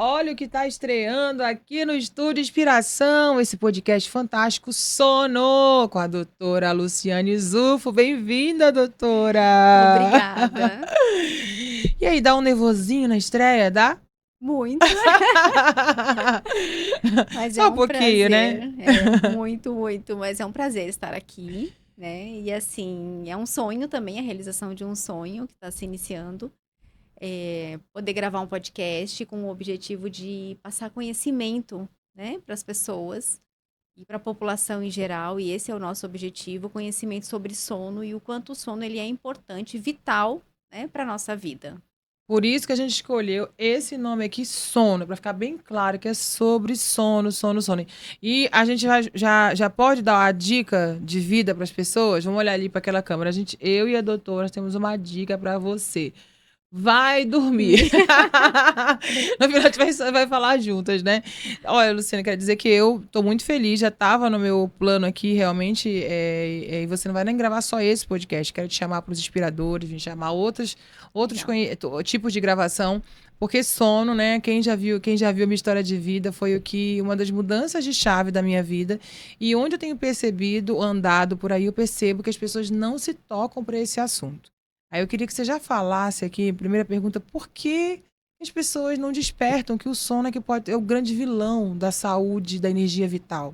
Olha o que está estreando aqui no Estúdio Inspiração, esse podcast fantástico Sono, com a doutora Luciane Zufo. Bem-vinda, doutora! Obrigada. E aí, dá um nervosinho na estreia, dá? Muito, mas é Só um um pouquinho, prazer. né? Muito, mas é um prazer estar aqui, né? E assim, é um sonho também, a realização de um sonho que está se iniciando. Poder gravar um podcast com o objetivo de passar conhecimento, né, para as pessoas e para a população em geral. E esse é o nosso objetivo, conhecimento sobre sono e o quanto o sono ele é importante, vital, né, para a nossa vida. Por isso que a gente escolheu esse nome aqui, Sono, para ficar bem claro que é sobre sono, sono, sono. E a gente já pode dar uma dica de vida para as pessoas? Vamos olhar ali para aquela câmera. Eu e a doutora temos uma dica para você. Vai dormir. Sim. No final, a gente vai falar juntas, né? Olha, Luciana, quero dizer que eu tô muito feliz, já estava no meu plano aqui, realmente, e você não vai nem gravar só esse podcast, quero te chamar para os inspiradores, me chamar outros Legal. tipos de gravação, porque sono, né? Quem já viu a minha história de vida foi uma das mudanças de chave da minha vida, e onde eu tenho percebido, andado por aí, eu percebo que as pessoas não se tocam para esse assunto. Aí eu queria que você já falasse aqui, primeira pergunta, por que as pessoas não despertam que o sono é o grande vilão da saúde, da energia vital?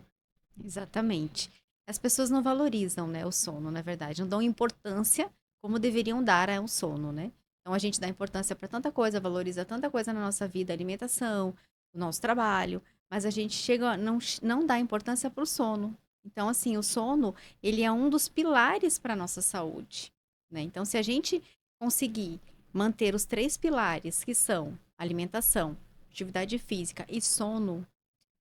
Exatamente. As pessoas não valorizam, né, o sono, na verdade, não dão importância como deveriam dar a um sono, né? Então a gente dá importância para tanta coisa, valoriza tanta coisa na nossa vida, alimentação, o nosso trabalho, mas a gente chega a não dá importância para o sono. Então assim, o sono, ele é um dos pilares para a nossa saúde, né? Então se a gente conseguir manter os três pilares, que são alimentação, atividade física e sono,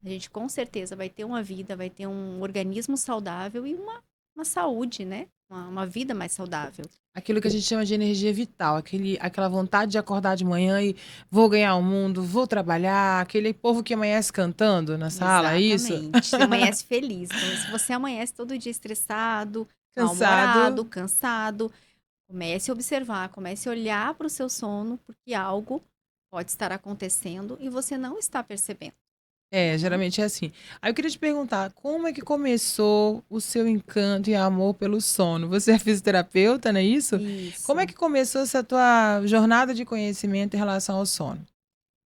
a gente com certeza vai ter uma vida, vai ter um organismo saudável e uma saúde, né? Uma vida mais saudável. Aquilo que a gente chama de energia vital, aquela vontade de acordar de manhã e vou ganhar o mundo, vou trabalhar, aquele povo que amanhece cantando na sala, é isso? Exatamente. Você amanhece feliz. Então, se você amanhece todo dia estressado, mal-humorado, Cansado. cansado, comece a observar, comece a olhar para o seu sono, porque algo pode estar acontecendo e você não está percebendo, É, né? geralmente é assim. Aí eu queria te perguntar, como é que começou o seu encanto e amor pelo sono? Você é fisioterapeuta, não é isso? Como é Isso. que começou essa tua jornada de conhecimento em relação ao sono?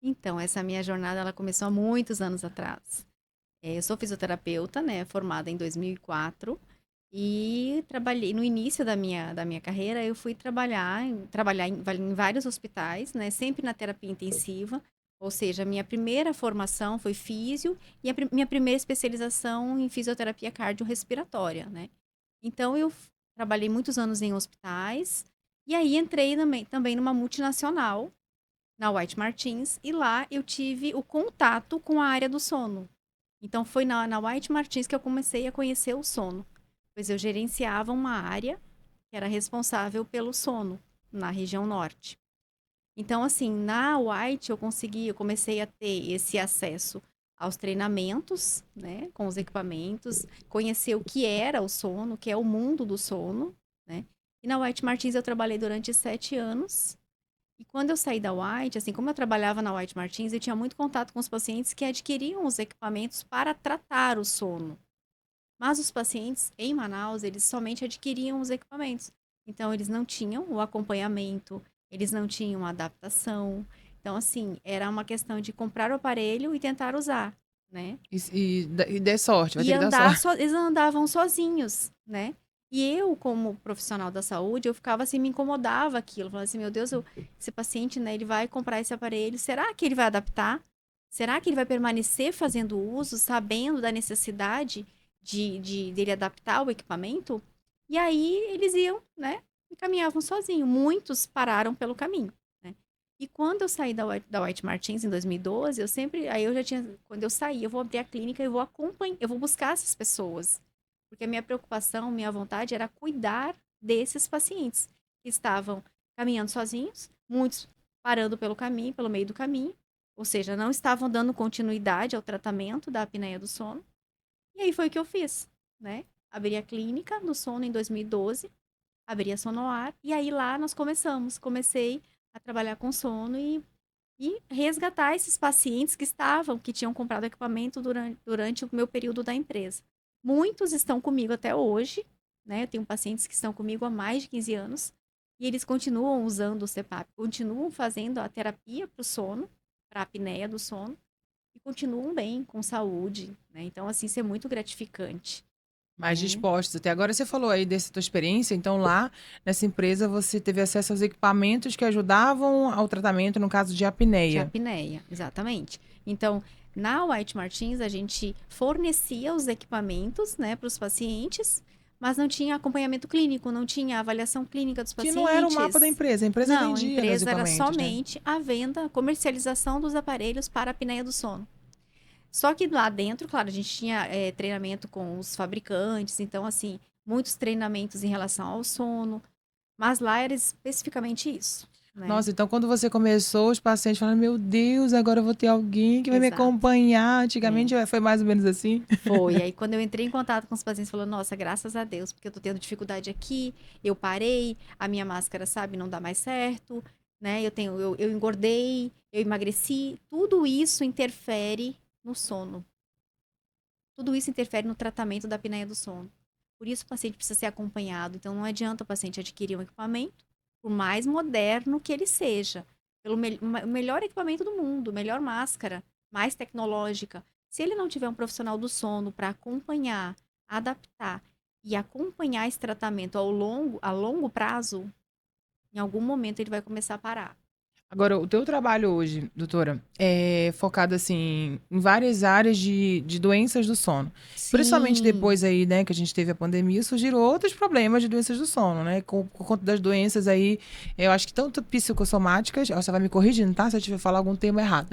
Então, essa minha jornada, ela começou há muitos anos atrás. Eu sou fisioterapeuta, né, formada em 2004 e trabalhei no início da minha carreira, eu fui trabalhar em vários hospitais, né, sempre na terapia intensiva, ou seja, a minha primeira formação foi físio e minha primeira especialização em fisioterapia cardiorrespiratória, né. Então trabalhei muitos anos em hospitais e aí entrei também numa multinacional, na White Martins, e lá eu tive o contato com a área do sono. Então foi na White Martins que eu comecei a conhecer o sono, pois eu gerenciava uma área que era responsável pelo sono na região norte. Então, assim, na White eu comecei a ter esse acesso aos treinamentos, né, com os equipamentos, conhecer o que era o sono, o que é o mundo do sono, né. E na White Martins eu trabalhei durante 7 anos. E quando eu saí da White, assim, como eu trabalhava na White Martins, eu tinha muito contato com os pacientes que adquiriam os equipamentos para tratar o sono. Mas os pacientes em Manaus, eles somente adquiriam os equipamentos. Então, eles não tinham o acompanhamento, eles não tinham a adaptação. Então, assim, era uma questão de comprar o aparelho e tentar usar, né? E dê sorte, vai ter E que dar sorte. eles andavam sozinhos, né? E eu, como profissional da saúde, eu ficava assim, me incomodava aquilo. Falava assim, meu Deus, esse paciente, né, ele vai comprar esse aparelho, será que ele vai adaptar? Será que ele vai permanecer fazendo uso, sabendo da necessidade dele adaptar o equipamento? E aí eles iam, né, e caminhavam sozinhos. Muitos pararam pelo caminho, né? E quando eu saí da White Martins em 2012, aí eu já tinha, quando eu saí, eu vou abrir a clínica, eu vou acompanhar, eu vou buscar essas pessoas. Porque a minha preocupação, minha vontade era cuidar desses pacientes que estavam caminhando sozinhos, muitos parando pelo caminho, pelo meio do caminho, ou seja, não estavam dando continuidade ao tratamento da apneia do sono. E aí foi o que eu fiz, né? Abri a clínica do sono em 2012, abri a Sonoar, e aí lá nós comecei a trabalhar com sono e e resgatar esses pacientes que tinham comprado equipamento durante o meu período da empresa. Muitos estão comigo até hoje, né? Eu tenho pacientes que estão comigo há mais de 15 anos e eles continuam usando o CPAP, continuam fazendo a terapia para o sono, para a apneia do sono, e continuam bem, com saúde, né? Então, assim, isso é muito gratificante, Mais né? dispostos. Até agora você falou aí dessa tua experiência, então lá nessa empresa você teve acesso aos equipamentos que ajudavam ao tratamento no caso de De apneia. apneia, exatamente. Então, na White Martins, a gente fornecia os equipamentos, né, para os pacientes, mas não tinha acompanhamento clínico, não tinha avaliação clínica dos Que não era o mapa da pacientes. empresa, a empresa Não, a vendia, né, os empresa era equipamentos, né? somente a venda, a comercialização dos aparelhos para a apneia do sono. Só que lá dentro, claro, a gente tinha treinamento com os fabricantes, então, assim, muitos treinamentos em relação ao sono, mas lá era especificamente isso, né? Nossa, então quando você começou, os pacientes falaram: Meu Deus, agora eu vou ter alguém que vai me Exato. acompanhar. É. Antigamente foi mais ou menos assim. Foi. Aí, quando eu entrei em contato com os pacientes, falou: Nossa, graças a Deus, porque eu tô tendo dificuldade aqui, eu parei, a minha máscara, sabe, não dá mais certo, né? Eu engordei, eu emagreci. Tudo isso interfere no sono. Tudo isso interfere no tratamento da apneia do sono. Por isso, o paciente precisa ser acompanhado. Então, não adianta o paciente adquirir um equipamento, por mais moderno que ele seja, o melhor equipamento do mundo, melhor máscara, mais tecnológica. Se ele não tiver um profissional do sono para acompanhar, adaptar e acompanhar esse tratamento a longo prazo, em algum momento ele vai começar a parar. Agora, o teu trabalho hoje, doutora, é focado, assim, em várias áreas de doenças do sono. Principalmente Sim, depois aí, né, que a gente teve a pandemia, surgiram outros problemas de doenças do sono, né? Por conta das doenças aí, eu acho que tanto psicossomáticas, ó, você vai me corrigindo, tá? Se eu tiver falar algum termo errado.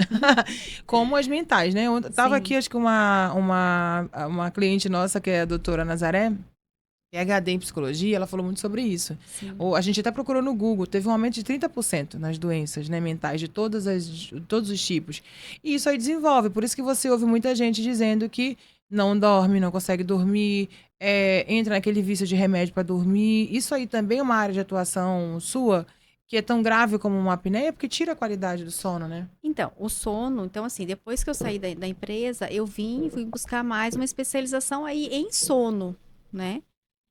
Como as mentais, né? Eu tava aqui, sim, acho que uma cliente nossa, que é a doutora Nazaré, PhD em psicologia, ela falou muito sobre isso. sim. A gente até procurou no Google, teve um aumento de 30% nas doenças, né, mentais de todos os tipos. E isso aí desenvolve, por isso que você ouve muita gente dizendo que não dorme, não consegue dormir, entra naquele vício de remédio para dormir. Isso aí também é uma área de atuação sua, que é tão grave como uma apneia, porque tira a qualidade do sono, né? Então, o sono, então assim, depois que eu saí da empresa, eu fui buscar mais uma especialização aí em sono, né?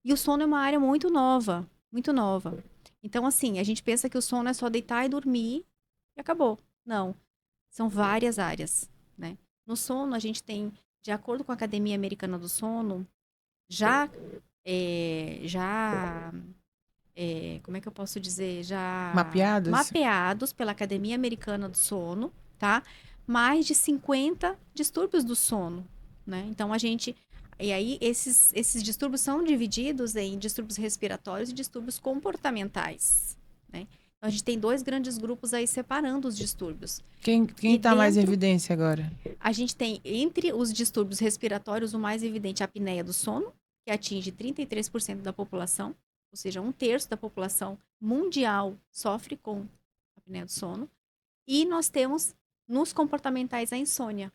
E o sono é uma área muito nova, muito nova. Então, assim, a gente pensa que o sono é só deitar e dormir e acabou. Não, são várias áreas, né? No sono, a gente tem, de acordo com a Academia Americana do Sono, já, como é que eu posso dizer? Já Mapeadas? mapeados pela Academia Americana do Sono, tá? Mais de 50 distúrbios do sono, né? Então a gente. E aí, esses distúrbios são divididos em distúrbios respiratórios e distúrbios comportamentais, né? Então a gente tem dois grandes grupos aí separando os distúrbios. Quem E tá mais em dentro, evidência agora? a gente tem, entre os distúrbios respiratórios, o mais evidente é a apneia do sono, que atinge 33% da população, ou seja, um terço da população mundial sofre com apneia do sono. E nós temos nos comportamentais a insônia.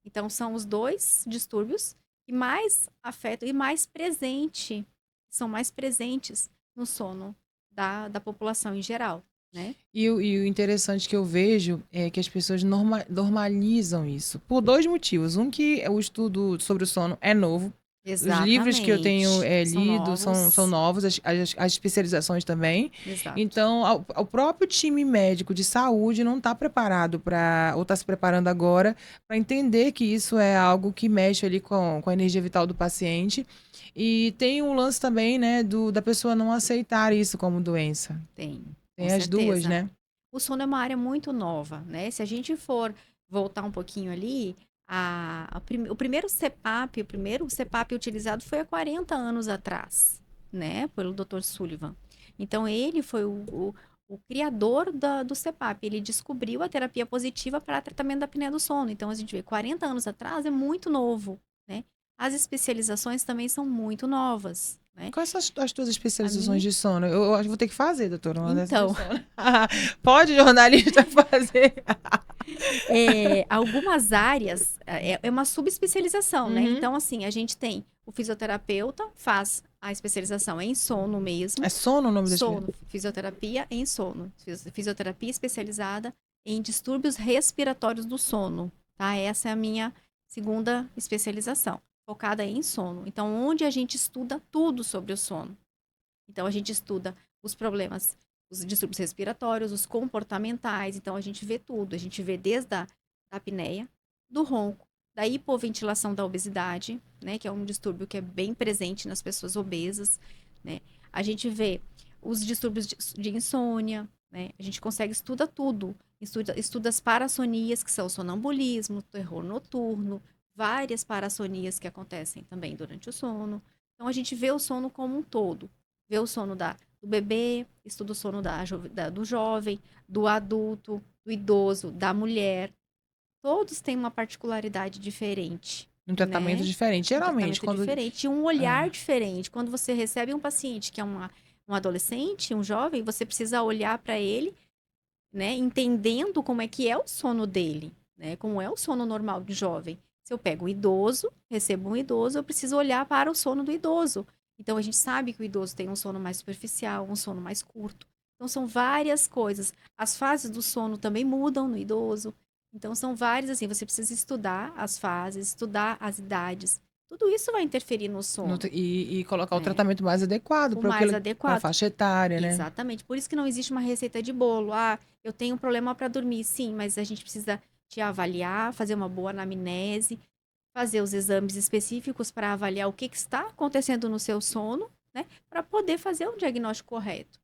Então, são os dois distúrbios que mais afetam e mais presente, são mais presentes no sono da população em geral, né? E o interessante que eu vejo é que as pessoas normalizam isso. Por dois motivos. Um, que o estudo sobre o sono é novo. Os livros que eu tenho Exatamente. São lido são novos. novos, as especializações também. Exato. Então, o próprio time médico de saúde não está preparado para, ou está se preparando agora, para entender que isso é algo que mexe ali com a energia vital do paciente. E tem um lance também, né, da pessoa não aceitar isso como doença. Tem, com Tem as duas, certeza. né? O sono é uma área muito nova, né? Se a gente for voltar um pouquinho ali, o primeiro CPAP, o primeiro CPAP utilizado foi há 40 anos atrás, né? Pelo Dr. Sullivan. Então, ele foi o criador do CPAP. Ele descobriu a terapia positiva para tratamento da apneia do sono. Então, a gente vê 40 anos atrás é muito novo, né? As especializações também são muito novas, né? Quais são as tuas A especializações minha, de sono? Eu acho que vou ter que fazer, doutora, uma dessas de então, sono. Pode jornalista fazer? algumas áreas é uma subespecialização, né? Uhum. Então, assim, a gente tem o fisioterapeuta, faz a especialização em sono É mesmo, sono o nome da especialização? sono, fisioterapia em sono, fisioterapia especializada em distúrbios respiratórios do sono, tá? Essa é a minha segunda especialização, focada em sono. Então, onde a gente estuda tudo sobre o sono. Então, a gente estuda os problemas, os distúrbios respiratórios, os comportamentais. Então, a gente vê tudo. A gente vê desde da apneia, do ronco, da hipoventilação da obesidade, né? Que é um distúrbio que é bem presente nas pessoas obesas, né? A gente vê os distúrbios de insônia, né? A gente consegue estudar tudo. Estuda as parassonias, que são o sonambulismo, terror noturno, várias parassonias que acontecem também durante o sono. Então, a gente vê o sono como um todo. Vê o sono do bebê, estuda o sono do jovem, do adulto, do idoso, da mulher. Todos têm uma particularidade diferente, Um tratamento né? diferente. Um Geralmente, tratamento quando. diferente e um olhar É. diferente. Quando você recebe um paciente que é um adolescente, um jovem, você precisa olhar para ele, né? Entendendo como é que é o sono dele, né? Como é o sono normal do jovem. Se eu pego um idoso, recebo um idoso, eu preciso olhar para o sono do idoso. Então, a gente sabe que o idoso tem um sono mais superficial, um sono mais curto. Então, são várias coisas. As fases do sono também mudam no idoso. Então, são várias, assim, você precisa estudar as fases, estudar as idades. Tudo isso vai interferir no sono, E colocar o né? tratamento mais adequado O para mais a adequado. faixa etária, né? Exatamente. Por isso que não existe uma receita de bolo. Ah, eu tenho um problema para dormir. Sim, mas a gente precisa te avaliar, fazer uma boa anamnese, fazer os exames específicos para avaliar o que está acontecendo no seu sono, né? Para poder fazer um diagnóstico correto.